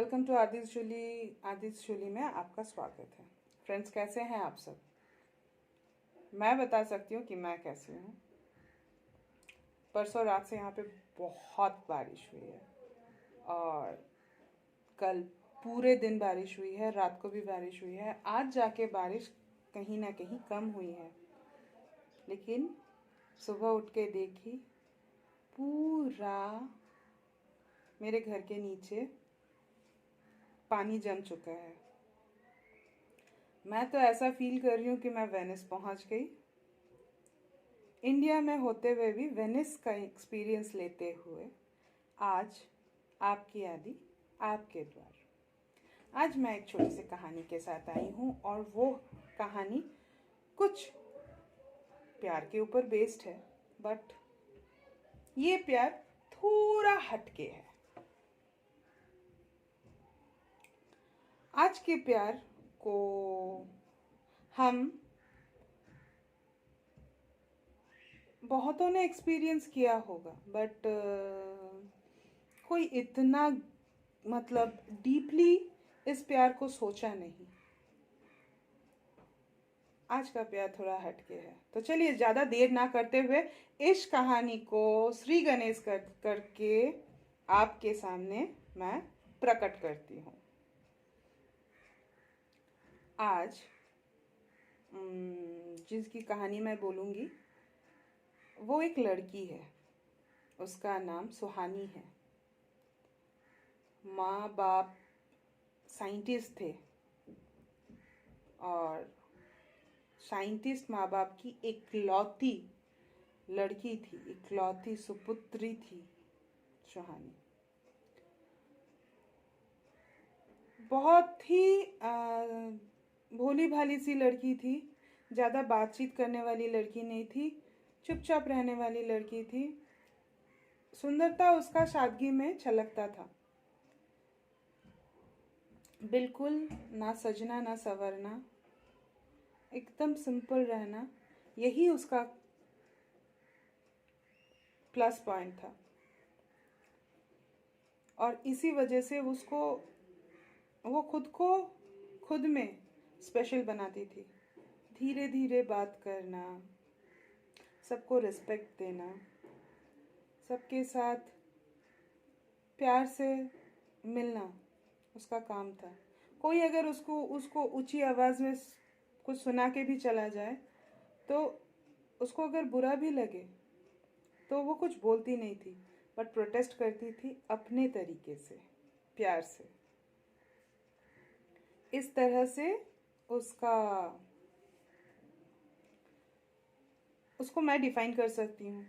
Welcome to आदिश जुली में आपका स्वागत है। फ्रेंड्स, कैसे हैं आप सब? मैं बता सकती हूँ कि मैं कैसी हूँ। परसों रात से यहाँ पे बहुत बारिश हुई है और कल पूरे दिन बारिश हुई है, रात को भी बारिश हुई है। आज जाके बारिश कहीं ना कहीं कम हुई है, लेकिन सुबह उठ के देखी पूरा मेरे घर के नीचे पानी जम चुका है। मैं तो ऐसा फील कर रही हूँ कि मैं वेनिस पहुँच गई। इंडिया में होते हुए भी वेनिस का एक्सपीरियंस लेते हुए आज आपकी यादी आपके द्वार। आज मैं एक छोटी सी कहानी के साथ आई हूँ और वो कहानी कुछ प्यार के ऊपर बेस्ड है, बट ये प्यार थोड़ा हटके है। आज के प्यार को हम बहुतों ने एक्सपीरियंस किया होगा, बट कोई इतना मतलब डीपली इस प्यार को सोचा नहीं। आज का प्यार थोड़ा हटके है, तो चलिए ज़्यादा देर ना करते हुए इस कहानी को श्री गणेश करके आपके सामने मैं प्रकट करती हूँ। आज जिसकी कहानी मैं बोलूँगी वो एक लड़की है। उसका नाम सुहानी है। माँ बाप साइंटिस्ट थे और साइंटिस्ट माँ बाप की इकलौती लड़की थी, इकलौती सुपुत्री थी सुहानी। बहुत ही भोली भाली सी लड़की थी। ज़्यादा बातचीत करने वाली लड़की नहीं थी, चुपचाप रहने वाली लड़की थी। सुंदरता उसका सादगी में छलकता था। बिल्कुल ना सजना ना संवरना, एकदम सिंपल रहना, यही उसका प्लस पॉइंट था। और इसी वजह से वो खुद को खुद में स्पेशल बनाती थी। धीरे धीरे बात करना, सबको रिस्पेक्ट देना, सबके साथ प्यार से मिलना उसका काम था। कोई अगर उसको ऊंची आवाज़ में कुछ सुना के भी चला जाए तो उसको अगर बुरा भी लगे तो वो कुछ बोलती नहीं थी, बट प्रोटेस्ट करती थी अपने तरीके से, प्यार से। इस तरह से उसको मैं डिफाइन कर सकती हूँ।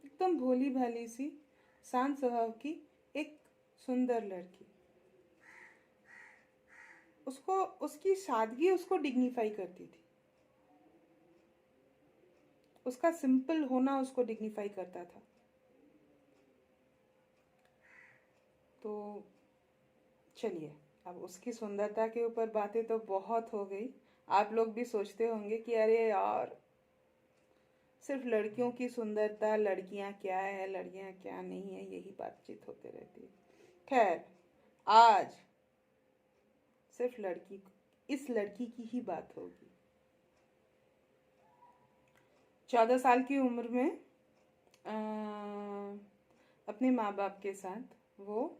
एकदम भोली भाली सी, शांत स्वभाव की एक सुंदर लड़की। उसकी सादगी उसको डिग्निफाई करती थी। उसका सिंपल होना उसको डिग्निफाई करता था। तो चलिए, अब उसकी सुंदरता के ऊपर बातें तो बहुत हो गई। आप लोग भी सोचते होंगे कि अरे यार, सिर्फ लड़कियों की सुंदरता, लड़कियां क्या है, लड़कियां क्या नहीं है, यही बातचीत होते रहती है। खैर, आज सिर्फ इस लड़की की ही बात होगी। 14 साल की उम्र में अपने माँ बाप के साथ वो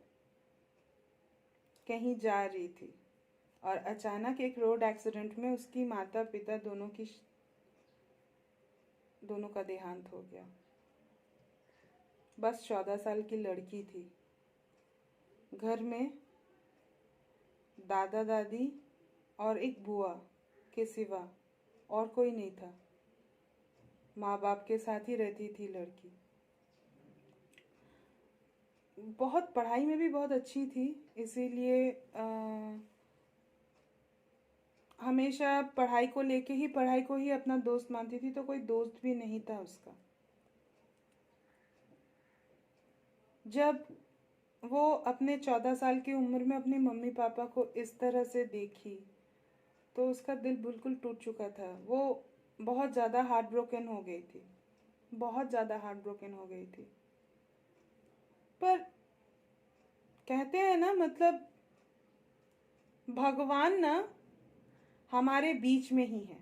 कहीं जा रही थी और अचानक एक रोड एक्सीडेंट में उसकी माता पिता दोनों का देहांत हो गया। बस 14 साल की लड़की थी। घर में दादा दादी और एक बुआ के सिवा और कोई नहीं था। माँ बाप के साथ ही रहती थी लड़की। बहुत पढ़ाई में भी बहुत अच्छी थी, इसीलिए हमेशा पढ़ाई को ही अपना दोस्त मानती थी, तो कोई दोस्त भी नहीं था उसका। जब वो अपने 14 साल की उम्र में अपने मम्मी पापा को इस तरह से देखी तो उसका दिल बिल्कुल टूट चुका था। वो बहुत ज़्यादा हार्ट ब्रोकन हो गई थी, बहुत ज़्यादा हार्ट ब्रोकन हो गई थी। पर कहते हैं ना, मतलब भगवान ना हमारे बीच में ही है।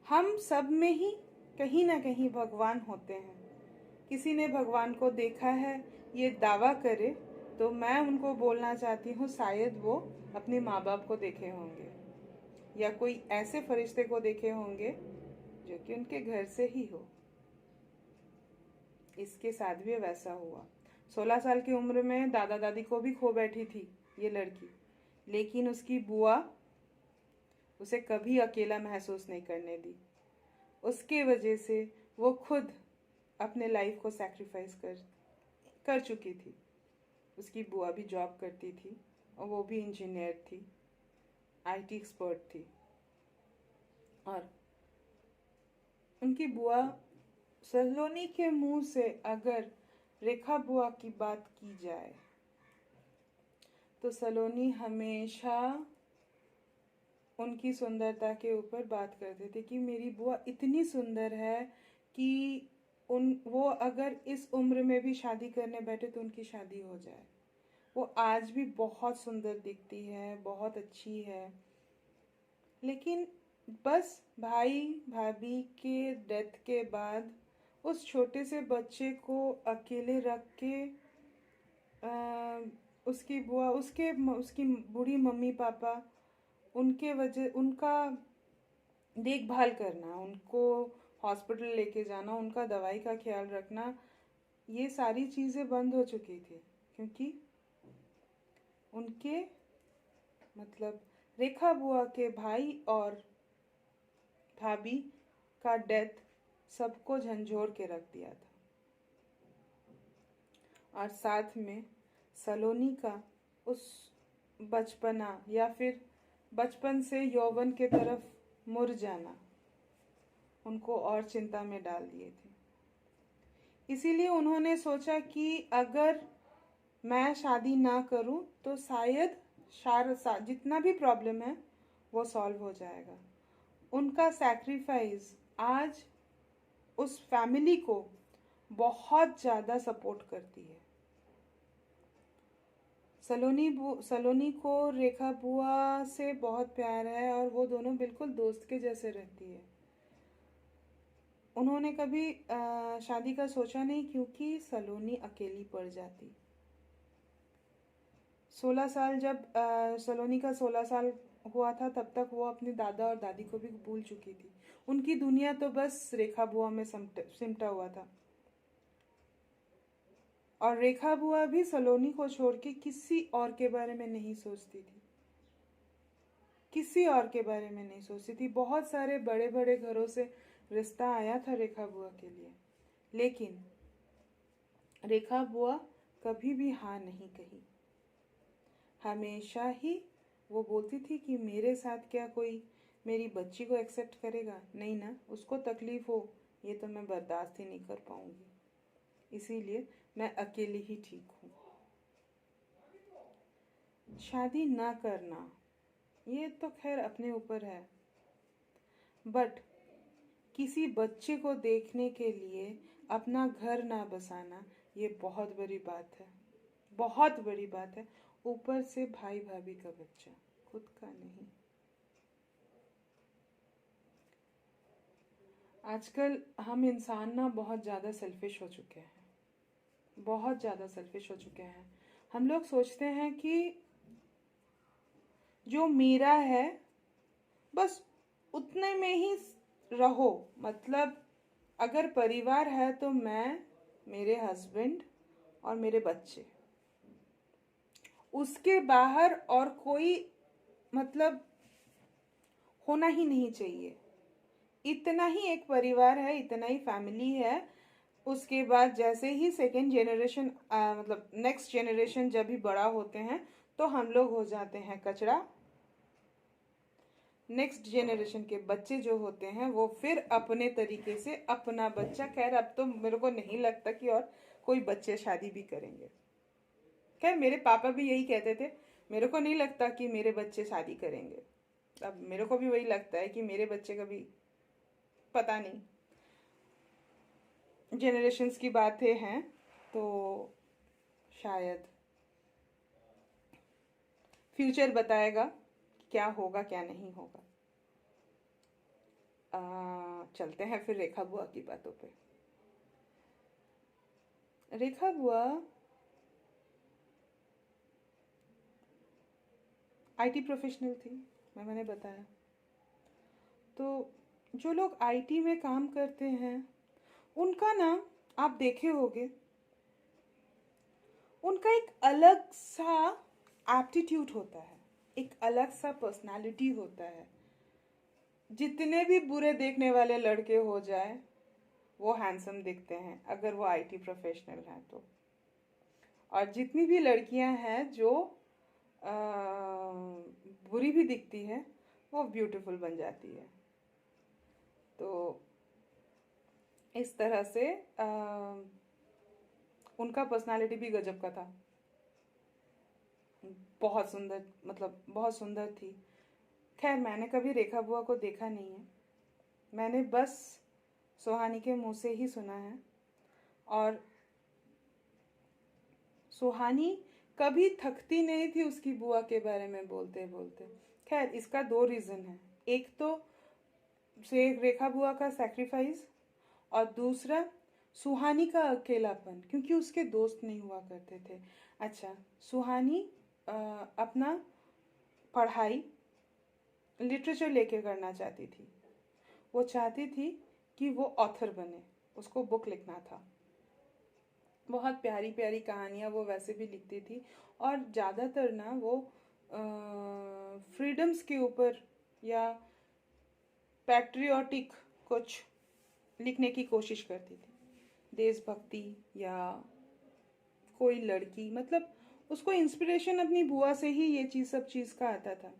हम सब में ही कहीं ना कहीं भगवान होते हैं। किसी ने भगवान को देखा है ये दावा करे तो मैं उनको बोलना चाहती हूँ, शायद वो अपने माँ बाप को देखे होंगे या कोई ऐसे फरिश्ते को देखे होंगे जो कि उनके घर से ही हो। इसके साथ भी वैसा हुआ। 16 साल की उम्र में दादा दादी को भी खो बैठी थी ये लड़की, लेकिन उसकी बुआ उसे कभी अकेला महसूस नहीं करने दी। उसके वजह से वो खुद अपने लाइफ को सैक्रिफाइस कर चुकी थी। उसकी बुआ भी जॉब करती थी और वो भी इंजीनियर थी, आईटी एक्सपर्ट थी। और उनकी बुआ सलोनी के मुंह से अगर रेखा बुआ की बात की जाए तो सलोनी हमेशा उनकी सुंदरता के ऊपर बात करते थे कि मेरी बुआ इतनी सुंदर है कि वो अगर इस उम्र में भी शादी करने बैठे तो उनकी शादी हो जाए। वो आज भी बहुत सुंदर दिखती है, बहुत अच्छी है, लेकिन बस भाई भाभी के डेथ के बाद उस छोटे से बच्चे को अकेले रख के उसकी बुआ उसकी बूढ़ी मम्मी पापा उनका देखभाल करना, उनको हॉस्पिटल लेके जाना, उनका दवाई का ख्याल रखना, ये सारी चीज़ें बंद हो चुकी थी क्योंकि उनके मतलब रेखा बुआ के भाई और भाभी का डेथ सबको झंझोर के रख दिया था। और साथ में सलोनी का उस बचपना या फिर बचपन से यौवन के तरफ मुड़ जाना उनको और चिंता में डाल दिए थे। इसीलिए उन्होंने सोचा कि अगर मैं शादी ना करूं तो शायद जितना भी प्रॉब्लम है वो सॉल्व हो जाएगा। उनका सैक्रिफाइस आज उस फैमिली को बहुत ज़्यादा सपोर्ट करती है। सलोनी को रेखा बुआ से बहुत प्यार है और वो दोनों बिल्कुल दोस्त के जैसे रहती है। उन्होंने कभी शादी का सोचा नहीं क्योंकि सलोनी अकेली पड़ जाती। 16 साल जब सलोनी का 16 साल हुआ था तब तक वो अपने दादा और दादी को भी भूल चुकी थी। उनकी दुनिया तो बस रेखा बुआ में सिमटा हुआ था। और रेखा बुआ भी सलोनी को छोड़ के किसी और के बारे में नहीं सोचती थी, किसी और के बारे में नहीं सोचती थी। बहुत सारे बड़े बड़े घरों से रिश्ता आया था रेखा बुआ के लिए, लेकिन रेखा बुआ कभी भी हाँ नहीं कही। हमेशा ही वो बोलती थी कि मेरे साथ क्या कोई मेरी बच्ची को एक्सेप्ट करेगा? नहीं ना, उसको तकलीफ हो ये तो मैं बर्दाश्त ही नहीं कर पाऊंगी, इसीलिए मैं अकेली ही ठीक हूँ। शादी ना करना ये तो खैर अपने ऊपर है, बट किसी बच्चे को देखने के लिए अपना घर ना बसाना ये बहुत बड़ी बात है, बहुत बड़ी बात है। ऊपर से भाई भाभी का बच्चा, खुद का नहीं। आजकल हम इंसान ना बहुत ज़्यादा सेल्फिश हो चुके हैं, बहुत ज़्यादा सेल्फिश हो चुके हैं। हम लोग सोचते हैं कि जो मेरा है बस उतने में ही रहो। मतलब अगर परिवार है तो मैं, मेरे हस्बैंड और मेरे बच्चे, उसके बाहर और कोई मतलब होना ही नहीं चाहिए। इतना ही एक परिवार है, इतना ही फैमिली है। उसके बाद जैसे ही सेकेंड जेनरेशन मतलब नेक्स्ट जेनरेशन जब भी बड़ा होते हैं तो हम लोग हो जाते हैं कचरा। नेक्स्ट जेनरेशन के बच्चे जो होते हैं वो फिर अपने तरीके से अपना बच्चा, खैर अब तो मेरे को नहीं लगता कि और कोई बच्चे शादी भी करेंगे। खैर मेरे पापा भी यही कहते थे, मेरे को नहीं लगता कि मेरे बच्चे शादी करेंगे। अब मेरे को भी वही लगता है कि मेरे बच्चे कभी, पता नहीं, जेनरेशन्स की बातें हैं तो शायद फ्यूचर बताएगा क्या होगा क्या नहीं होगा। चलते हैं फिर रेखा बुआ की बातों पे। रेखा बुआ आईटी प्रोफेशनल थी, मैंने बताया। तो जो लोग आईटी में काम करते हैं उनका ना, आप देखे होंगे, उनका एक अलग सा एप्टीट्यूड होता है, एक अलग सा पर्सनालिटी होता है। जितने भी बुरे देखने वाले लड़के हो जाए वो हैंडसम दिखते हैं अगर वो आईटी प्रोफेशनल हैं तो। और जितनी भी लड़कियां हैं जो आ, बुरी भी दिखती है वो ब्यूटीफुल बन जाती है। तो इस तरह से उनका पर्सनालिटी भी गजब का था। बहुत सुंदर, मतलब बहुत सुंदर थी। खैर मैंने कभी रेखा बुआ को देखा नहीं है, मैंने बस सुहानी के मुंह से ही सुना है। और सुहानी कभी थकती नहीं थी उसकी बुआ के बारे में बोलते बोलते। खैर इसका दो रीज़न है, एक तो से रेखा बुआ का सैक्रिफाइस, और दूसरा सुहानी का अकेलापन, क्योंकि उसके दोस्त नहीं हुआ करते थे। अच्छा, सुहानी अपना पढ़ाई लिटरेचर लेके करना चाहती थी। वो चाहती थी कि वो ऑथर बने, उसको बुक लिखना था। बहुत प्यारी प्यारी कहानियाँ वो वैसे भी लिखती थी, और ज़्यादातर ना वो फ्रीडम्स के ऊपर या पैट्रियोटिक कुछ लिखने की कोशिश करती थी, देशभक्ति या कोई लड़की, मतलब उसको इंस्पिरेशन अपनी बुआ से ही ये चीज़, सब चीज़ का आता था।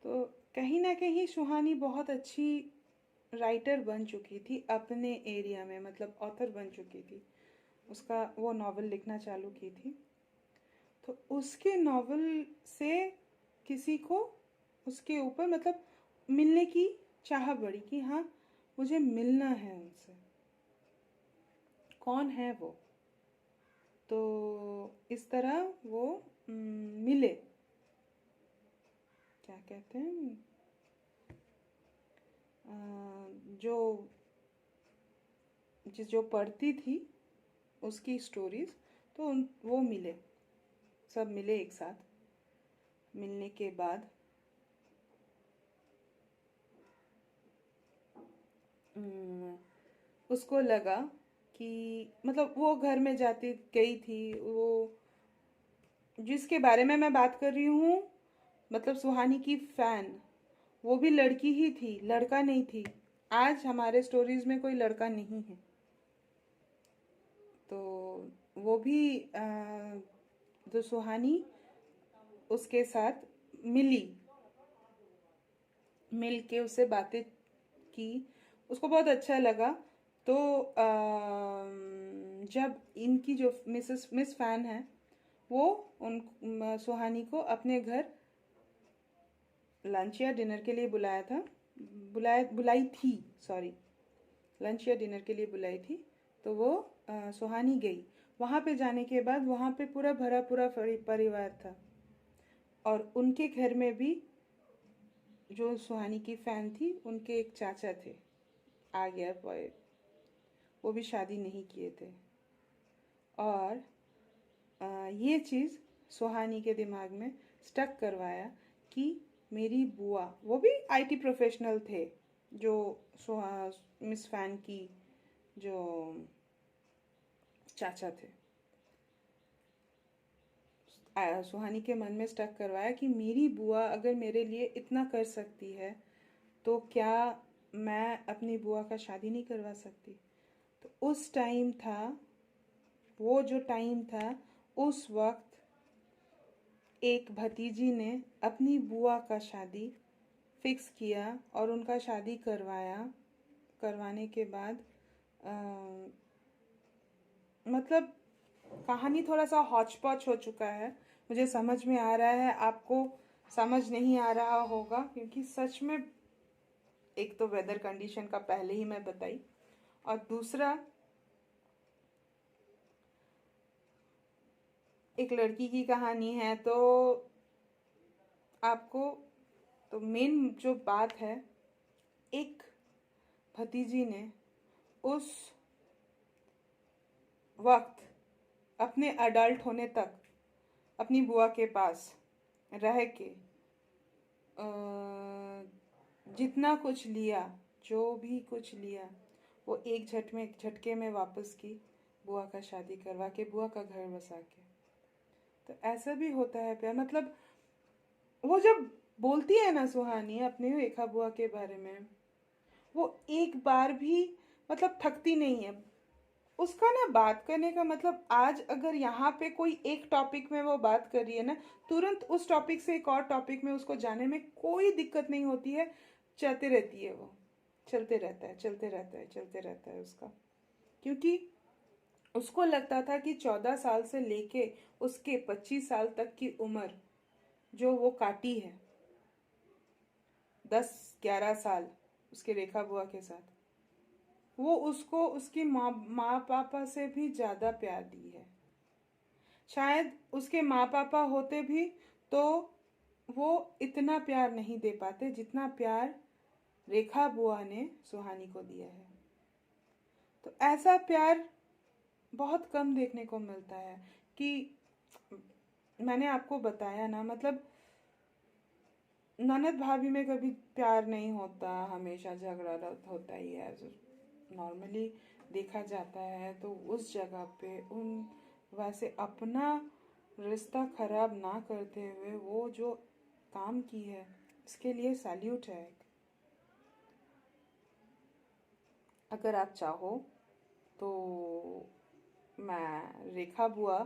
तो कहीं ना कहीं सुहानी बहुत अच्छी राइटर बन चुकी थी अपने एरिया में, मतलब ऑथर बन चुकी थी। उसका वो नॉवल लिखना चालू की थी, तो उसके नॉवल से किसी को उसके ऊपर मतलब मिलने की चाह बढ़ी कि हाँ मुझे मिलना है उनसे, कौन है वो। तो इस तरह वो मिले, क्या कहते हैं, जो जो पढ़ती थी उसकी स्टोरीज, तो वो मिले, सब मिले एक साथ। मिलने के बाद उसको लगा कि मतलब वो घर में जाती गई थी, वो जिसके बारे में मैं बात कर रही हूँ, मतलब सुहानी की फैन, वो भी लड़की ही थी, लड़का नहीं थी। आज हमारे स्टोरीज में कोई लड़का नहीं है। तो वो भी जो सुहानी उसके साथ मिली, मिल के उससे बातें की, उसको बहुत अच्छा लगा। तो जब इनकी जो मिस फैन है वो उन सुहानी को अपने घर लंच या डिनर के लिए बुलाया था, बुलाई थी, सॉरी, लंच या डिनर के लिए बुलाई थी। तो वो सुहानी गई। वहाँ पे जाने के बाद वहाँ पे पूरा भरा पूरा परिवार था, और उनके घर में भी जो सुहानी की फ़ैन थी उनके एक चाचा थे, आ गया बॉय, वो भी शादी नहीं किए थे। और ये चीज़ सुहानी के दिमाग में स्टक करवाया कि मेरी बुआ, वो भी आईटी प्रोफेशनल थे, जो मिस फैन की जो चाचा थे। सुहानी के मन में स्टक करवाया कि मेरी बुआ अगर मेरे लिए इतना कर सकती है तो क्या मैं अपनी बुआ का शादी नहीं करवा सकती। तो उस टाइम था, वो जो टाइम था, उस वक्त एक भतीजी ने अपनी बुआ का शादी फिक्स किया और उनका शादी करवाया। करवाने के बाद मतलब कहानी थोड़ा सा हौच पौच हो चुका है, मुझे समझ में आ रहा है, आपको समझ नहीं आ रहा होगा, क्योंकि सच में एक तो वेदर कंडीशन का पहले ही मैं बताई, और दूसरा एक लड़की की कहानी है, तो आपको तो मेन जो बात है, एक भतीजी ने उस वक्त अपने अडल्ट होने तक अपनी बुआ के पास रह के जितना कुछ लिया, जो भी कुछ लिया, वो एक झटके में वापस की, बुआ का शादी करवा के, बुआ का घर बसा के। तो ऐसा भी होता है प्यार। मतलब वो जब बोलती है ना सुहानी अपने रेखा बुआ के बारे में, वो एक बार भी मतलब थकती नहीं है। उसका ना बात करने का मतलब, आज अगर यहाँ पे कोई एक टॉपिक में वो बात कर रही है ना, तुरंत उस टॉपिक से एक और टॉपिक में उसको जाने में कोई दिक्कत नहीं होती है। चलते रहती है वो, चलते रहता है, चलते रहता है, चलते रहता है उसका। क्योंकि उसको लगता था कि 14 साल से लेके उसके 25 साल तक की उम्र जो वो काटी है, 10-11 साल उसके रेखा बुआ के साथ, वो उसको उसकी माँ पापा से भी ज़्यादा प्यार दी है। शायद उसके माँ पापा होते भी तो वो इतना प्यार नहीं दे पाते जितना प्यार रेखा बुआ ने सुहानी को दिया है। तो ऐसा प्यार बहुत कम देखने को मिलता है। कि मैंने आपको बताया ना, मतलब ननद भाभी में कभी प्यार नहीं होता, हमेशा झगड़ा होता ही है, नॉर्मली देखा जाता है। तो उस जगह पे उन वैसे अपना रिश्ता खराब ना करते हुए वो जो काम की है, इसके लिए सैल्यूट है। अगर आप चाहो तो मैं रेखा बुआ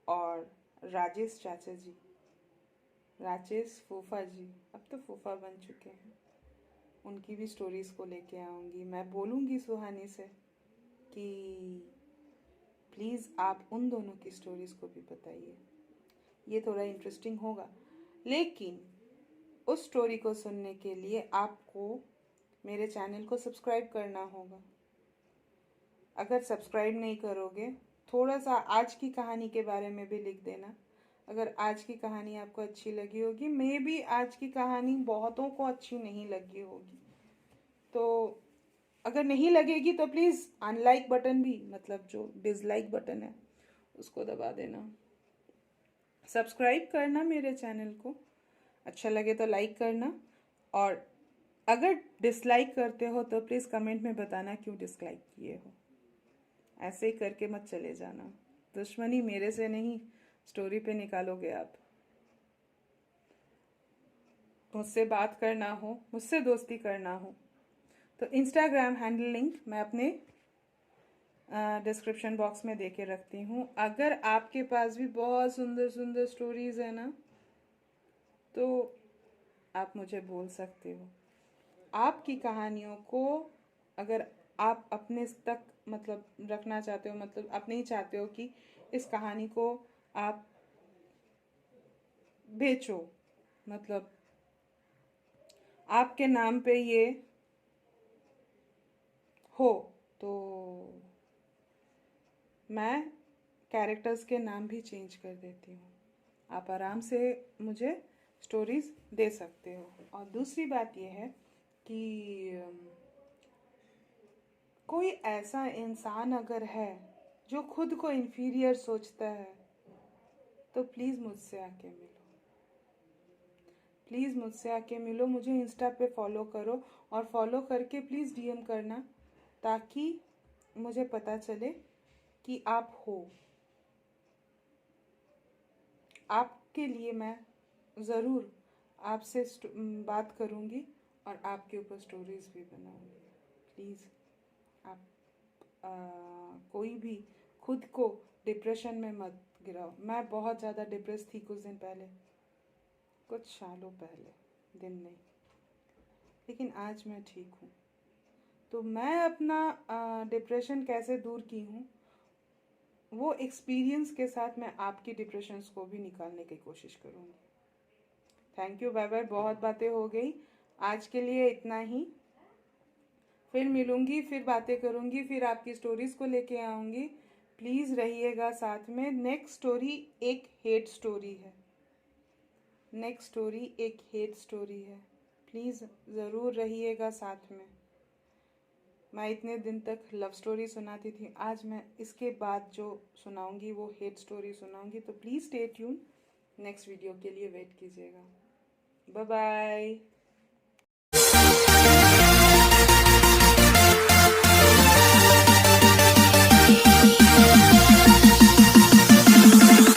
और राजेश चाचा जी, राजेश फूफा जी, अब तो फूफा बन चुके हैं, उनकी भी स्टोरीज़ को लेके आऊँगी। मैं बोलूँगी सुहानी से कि प्लीज़ आप उन दोनों की स्टोरीज़ को भी बताइए, ये थोड़ा इंटरेस्टिंग होगा। लेकिन उस स्टोरी को सुनने के लिए आपको मेरे चैनल को सब्सक्राइब करना होगा। अगर सब्सक्राइब नहीं करोगे, थोड़ा सा आज की कहानी के बारे में भी लिख देना। अगर आज की कहानी आपको अच्छी लगी होगी, मे बी आज की कहानी बहुतों को अच्छी नहीं लगी होगी, तो अगर नहीं लगेगी तो प्लीज़ अनलाइक बटन भी, मतलब जो डिसलाइक बटन है उसको दबा देना। सब्सक्राइब करना मेरे चैनल को, अच्छा लगे तो लाइक करना, और अगर डिसलाइक करते हो तो प्लीज़ कमेंट में बताना क्यों डिसलाइक किए हो। ऐसे ही करके मत चले जाना, दुश्मनी मेरे से नहीं, स्टोरी पे निकालोगे आप। मुझसे बात करना हो, मुझसे दोस्ती करना हो, तो इंस्टाग्राम हैंडल लिंक मैं अपने डिस्क्रिप्शन बॉक्स में दे के रखती हूँ। अगर आपके पास भी बहुत सुंदर सुंदर स्टोरीज़ है ना, तो आप मुझे बोल सकते हो। आपकी कहानियों को अगर आप अपने तक मतलब रखना चाहते हो, मतलब आप नहीं चाहते हो कि इस कहानी को आप बेचो, मतलब आपके नाम पे ये हो, तो मैं कैरेक्टर्स के नाम भी चेंज कर देती हूँ। आप आराम से मुझे स्टोरीज़ दे सकते हो। और दूसरी बात यह है कि कोई ऐसा इंसान अगर है जो खुद को इन्फीरियर सोचता है, तो प्लीज़ मुझसे आके मिलो, प्लीज़ मुझसे आके मिलो। मुझे इंस्टा पे फॉलो करो, और फॉलो करके प्लीज़ डीएम करना, ताकि मुझे पता चले कि आप हो। आपके लिए मैं ज़रूर आपसे बात करूँगी और आपके ऊपर स्टोरीज़ भी बनाऊँगी। प्लीज़ आप कोई भी खुद को डिप्रेशन में मत गिराओ। मैं बहुत ज़्यादा डिप्रेस थी कुछ दिन पहले, कुछ सालों पहले, दिन नहीं, लेकिन आज मैं ठीक हूँ। तो मैं अपना डिप्रेशन कैसे दूर की हूँ, वो एक्सपीरियंस के साथ मैं आपकी डिप्रेशंस को भी निकालने की कोशिश करूँगी। Thank you, bye bye. बहुत बातें हो गई, आज के लिए इतना ही। फिर मिलूँगी, फिर बातें करूँगी, फिर आपकी स्टोरीज़ को लेके आऊँगी। प्लीज़ रहिएगा साथ में। नेक्स्ट स्टोरी एक हेट स्टोरी है। नेक्स्ट स्टोरी एक हेट स्टोरी है। प्लीज़ ज़रूर रहिएगा साथ में। मैं इतने दिन तक लव स्टोरी सुनाती थी, आज मैं इसके बाद जो सुनाऊंगी वो हेट स्टोरी सुनाऊंगी। तो please stay tune, next video के लिए वेट कीजिएगा। Bye bye.